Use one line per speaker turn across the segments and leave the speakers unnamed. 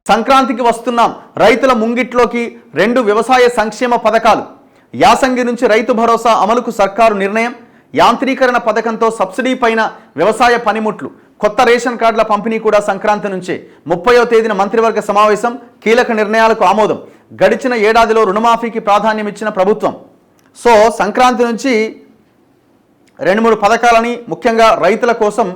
సంక్రాంతికి వస్తున్నాం. రైతుల ముంగిట్లోకి 2 వ్యవసాయ సంక్షేమ పథకాలు. యాసంగి నుంచి రైతు భరోసా అమలుకు సర్కారు నిర్ణయం. యాంత్రీకరణ పథకంతో సబ్సిడీ పైన వ్యవసాయ పనిముట్లు. కొత్త రేషన్ కార్డుల పంపిణీ కూడా సంక్రాంతి నుంచే. 30వ తేదీన మంత్రివర్గ సమావేశం. కీలక నిర్ణయాలకు ఆమోదం. గడిచిన ఏడాదిలో రుణమాఫీకి ప్రాధాన్యం ఇచ్చిన ప్రభుత్వం. సో సంక్రాంతి నుంచి 2-3 పథకాలని ముఖ్యంగా రైతుల కోసం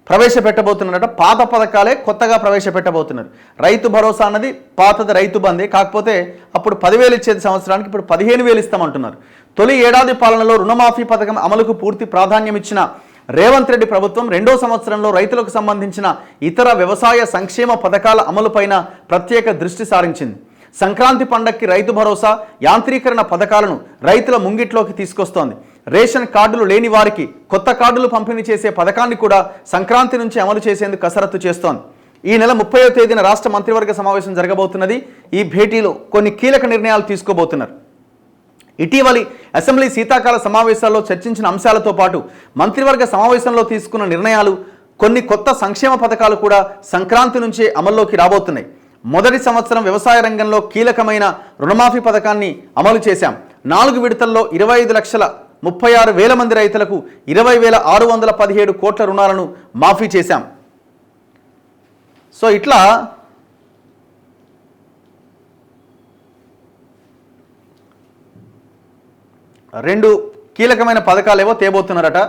ప్రవేశపెట్టబోతున్నారట. పాత పథకాలే కొత్తగా ప్రవేశపెట్టబోతున్నారు. రైతు భరోసా అన్నది పాతది రైతు బందే, కాకపోతే అప్పుడు 10,000 ఇచ్చేది సంవత్సరానికి, ఇప్పుడు 15,000 ఇస్తామంటున్నారు. తొలి ఏడాది పాలనలో రుణమాఫీ పథకం అమలుకు పూర్తి ప్రాధాన్యం ఇచ్చిన రేవంత్ రెడ్డి ప్రభుత్వం 2వ సంవత్సరంలో రైతులకు సంబంధించిన ఇతర వ్యవసాయ సంక్షేమ పథకాల అమలుపైన ప్రత్యేక దృష్టి సారించింది. సంక్రాంతి పండగకి రైతు భరోసా, యాంత్రీకరణ పథకాలను రైతుల ముంగిట్లోకి తీసుకొస్తోంది. రేషన్ కార్డులు లేని వారికి కొత్త కార్డులు పంపిణీ చేసే పథకాన్ని కూడా సంక్రాంతి నుంచి అమలు చేసేందుకు కసరత్తు చేస్తోంది. ఈ నెల 30వ తేదీన రాష్ట్ర మంత్రివర్గ సమావేశం జరగబోతున్నది. ఈ భేటీలో కొన్ని కీలక నిర్ణయాలు తీసుకోబోతున్నారు. ఇటీవలి అసెంబ్లీ శీతాకాల సమావేశాల్లో చర్చించిన అంశాలతో పాటు మంత్రివర్గ సమావేశంలో తీసుకున్న నిర్ణయాలు, కొన్ని కొత్త సంక్షేమ పథకాలు కూడా సంక్రాంతి నుంచే అమల్లోకి రాబోతున్నాయి. మొదటి సంవత్సరం వ్యవసాయ రంగంలో కీలకమైన రుణమాఫీ పథకాన్ని అమలు చేశాం. 4 విడతల్లో 25,36,000 మంది రైతులకు 20,617 కోట్ల రుణాలను మాఫీ చేశాం. సో ఇట్లా రెండు కీలకమైన పథకాలేవో తేబోతున్నారట.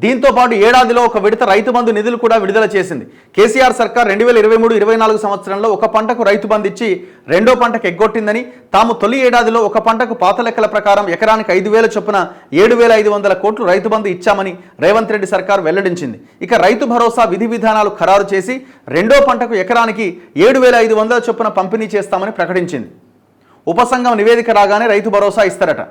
దీంతో పాటు ఏడాదిలో ఒక విడత రైతు బంధు నిధులు కూడా విడుదల చేసింది. కేసీఆర్ సర్కార్ 2023-24 సంవత్సరంలో ఒక పంటకు రైతు బంధు ఇచ్చి రెండో పంటకు ఎగ్గొట్టిందని, తాము తొలి ఏడాదిలో ఒక పంటకు పాత లెక్కల ప్రకారం ఎకరానికి 5,000 చొప్పున 7,500 కోట్లు రైతు బంధు ఇచ్చామని రేవంత్ రెడ్డి సర్కార్ వెల్లడించింది. ఇక రైతు భరోసా విధి విధానాలు ఖరారు చేసి రెండో పంటకు ఎకరానికి 7,500 చొప్పున పంపిణీ చేస్తామని ప్రకటించింది. ఉపసంఘం నివేదిక రాగానే రైతు భరోసా ఇస్తారట.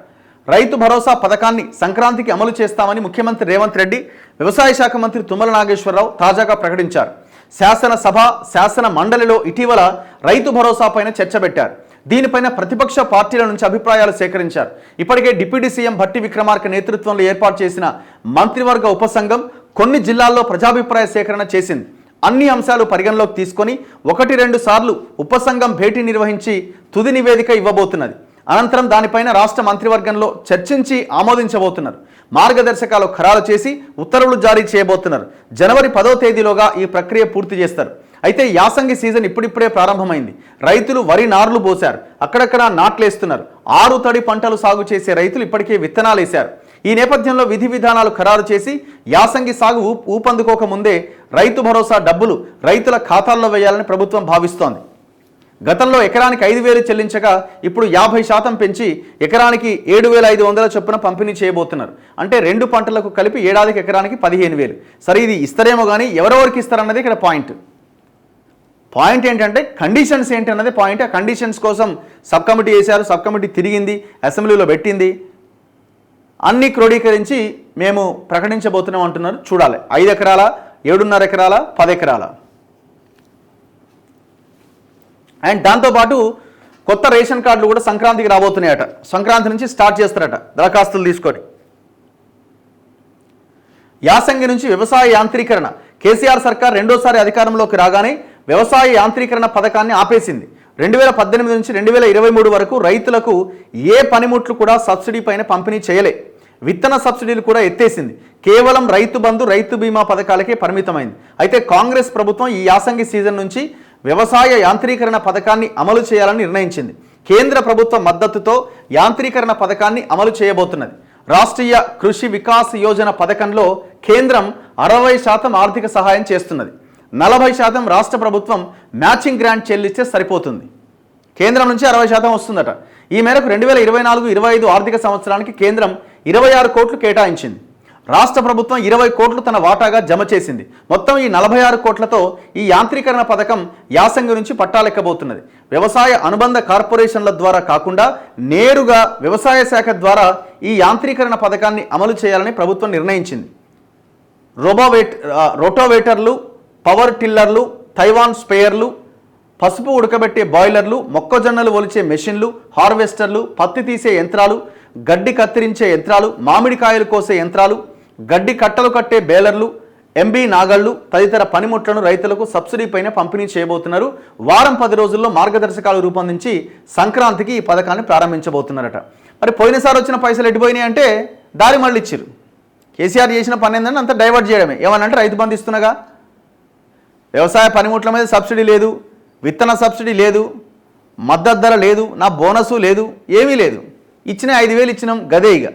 రైతు భరోసా పథకాన్ని సంక్రాంతికి అమలు చేస్తామని ముఖ్యమంత్రి రేవంత్ రెడ్డి, వ్యవసాయ శాఖ మంత్రి తుమ్మల నాగేశ్వరరావు తాజాగా ప్రకటించారు. శాసనసభ, శాసన మండలిలో ఇటీవల రైతు భరోసా పైన చర్చ పెట్టారు. దీనిపైన ప్రతిపక్ష పార్టీల నుంచి అభిప్రాయాలు సేకరించారు. ఇప్పటికే డిప్యూటీ సీఎం భట్టి విక్రమార్క నేతృత్వంలో ఏర్పాటు చేసిన మంత్రివర్గ ఉపసంఘం కొన్ని జిల్లాల్లో ప్రజాభిప్రాయ సేకరణ చేసింది. అన్ని అంశాలు పరిగణలోకి తీసుకొని 1-2 సార్లు ఉపసంఘం భేటీ నిర్వహించి తుది నివేదిక ఇవ్వబోతున్నది. అనంతరం దానిపైన రాష్ట్ర మంత్రివర్గంలో చర్చించి ఆమోదించబోతున్నారు. మార్గదర్శకాలు ఖరారు చేసి ఉత్తర్వులు జారీ చేయబోతున్నారు. జనవరి 10వ తేదీలోగా ఈ ప్రక్రియ పూర్తి చేస్తారు. అయితే యాసంగి సీజన్ ఇప్పుడిప్పుడే ప్రారంభమైంది. రైతులు వరి నార్లు పోశారు, అక్కడక్కడ నాట్లేస్తున్నారు. 6 తడి పంటలు సాగు చేసే రైతులు ఇప్పటికే విత్తనాలు వేశారు. ఈ నేపథ్యంలో విధి విధానాలు ఖరారు చేసి యాసంగి సాగు ఊపందుకోక ముందే రైతు భరోసా డబ్బులు రైతుల ఖాతాల్లో వేయాలని ప్రభుత్వం భావిస్తోంది. గతంలో ఎకరానికి 5,000 చెల్లించగా ఇప్పుడు 50% పెంచి ఎకరానికి 7,500 చొప్పున పంపిణీ చేయబోతున్నారు. అంటే 2 పంటలకు కలిపి ఏడాదికి ఎకరానికి 15,000. సరే, ఇది ఇస్తారేమో కానీ ఎవరెవరికి ఇస్తారన్నది ఇక్కడ పాయింట్ ఏంటంటే కండిషన్స్ ఏంటన్నది పాయింట్. ఆ కండిషన్స్ కోసం సబ్ కమిటీ వేశారు, సబ్ కమిటీ తిరిగింది, అసెంబ్లీలో పెట్టింది, అన్నీ క్రోడీకరించి మేము ప్రకటించబోతున్నాం అంటున్నారు. చూడాలి, 5 ఎకరాల, 7.5 ఎకరాల, 10 ఎకరాల. అండ్ దాంతోపాటు కొత్త రేషన్ కార్డులు కూడా సంక్రాంతికి రాబోతున్నాయట. సంక్రాంతి నుంచి స్టార్ట్ చేస్తారట దరఖాస్తులు తీసుకొని. యాసంగి నుంచి వ్యవసాయ యాంత్రీకరణ. కేసీఆర్ సర్కార్ రెండోసారి అధికారంలోకి రాగానే వ్యవసాయ యాంత్రీకరణ పథకాన్ని ఆపేసింది. 2018 నుంచి 2023 వరకు రైతులకు ఏ పనిముట్లు కూడా సబ్సిడీ పైన పంపిణీ చేయలే. విత్తన సబ్సిడీలు కూడా ఎత్తేసింది. కేవలం రైతు బంధు, రైతు బీమా పథకాలకే పరిమితమైంది. అయితే కాంగ్రెస్ ప్రభుత్వం ఈ యాసంగి సీజన్ నుంచి వ్యవసాయ యాంత్రీకరణ పథకాన్ని అమలు చేయాలని నిర్ణయించింది. కేంద్ర ప్రభుత్వ మద్దతుతో యాంత్రీకరణ పథకాన్ని అమలు చేయబోతున్నది. రాష్ట్రీయ కృషి వికాస్ యోజన పథకంలో కేంద్రం 60% ఆర్థిక సహాయం చేస్తున్నది. 40% రాష్ట్ర ప్రభుత్వం మ్యాచింగ్ గ్రాంట్ చెల్లిస్తే సరిపోతుంది. కేంద్రం నుంచి 60% వస్తుందట. ఈ మేరకు 2024-25 ఆర్థిక సంవత్సరానికి కేంద్రం 26 కోట్లు కేటాయించింది. రాష్ట్ర ప్రభుత్వం 20 కోట్లు తన వాటాగా జమ చేసింది. మొత్తం ఈ 46 కోట్లతో ఈ యాంత్రీకరణ పథకం యాసంగి నుంచి పట్టాలెక్కబోతున్నది. వ్యవసాయ అనుబంధ కార్పొరేషన్ల ద్వారా కాకుండా నేరుగా వ్యవసాయ శాఖ ద్వారా ఈ యాంత్రీకరణ పథకాన్ని అమలు చేయాలని ప్రభుత్వం నిర్ణయించింది. రోటోవేటర్లు, పవర్ టిల్లర్లు, తైవాన్ స్ప్రేయర్లు, పసుపు ఉడకబెట్టే బాయిలర్లు, మొక్కజొన్నలు ఒలిచే మెషిన్లు, హార్వెస్టర్లు, పత్తి తీసే యంత్రాలు, గడ్డి కత్తిరించే యంత్రాలు, మామిడికాయలు కోసే యంత్రాలు, గడ్డి కట్టలు కట్టే బేలర్లు, ఎంబీ నాగళ్లు తదితర పనిముట్లను రైతులకు సబ్సిడీ పైన పంపిణీ చేయబోతున్నారు. వారం 10 రోజుల్లో మార్గదర్శకాలు రూపొందించి సంక్రాంతికి ఈ పథకాన్ని ప్రారంభించబోతున్నారట. మరి పోయినసారి వచ్చిన పైసలు ఎడిపోయినాయి అంటే దారి మళ్ళీ ఇచ్చిరు. కేసీఆర్ చేసిన పని ఏంటంటే అంత డైవర్ట్ చేయడమే. ఏమనంటే రైతు బంధు ఇస్తున్నాగా, వ్యవసాయ పనిముట్ల మీద సబ్సిడీ లేదు, విత్తన సబ్సిడీ లేదు, మద్దతు ధర లేదు, నా బోనసు లేదు, ఏమీ లేదు. ఇచ్చిన 5,000 ఇచ్చినాం, గదే ఇక.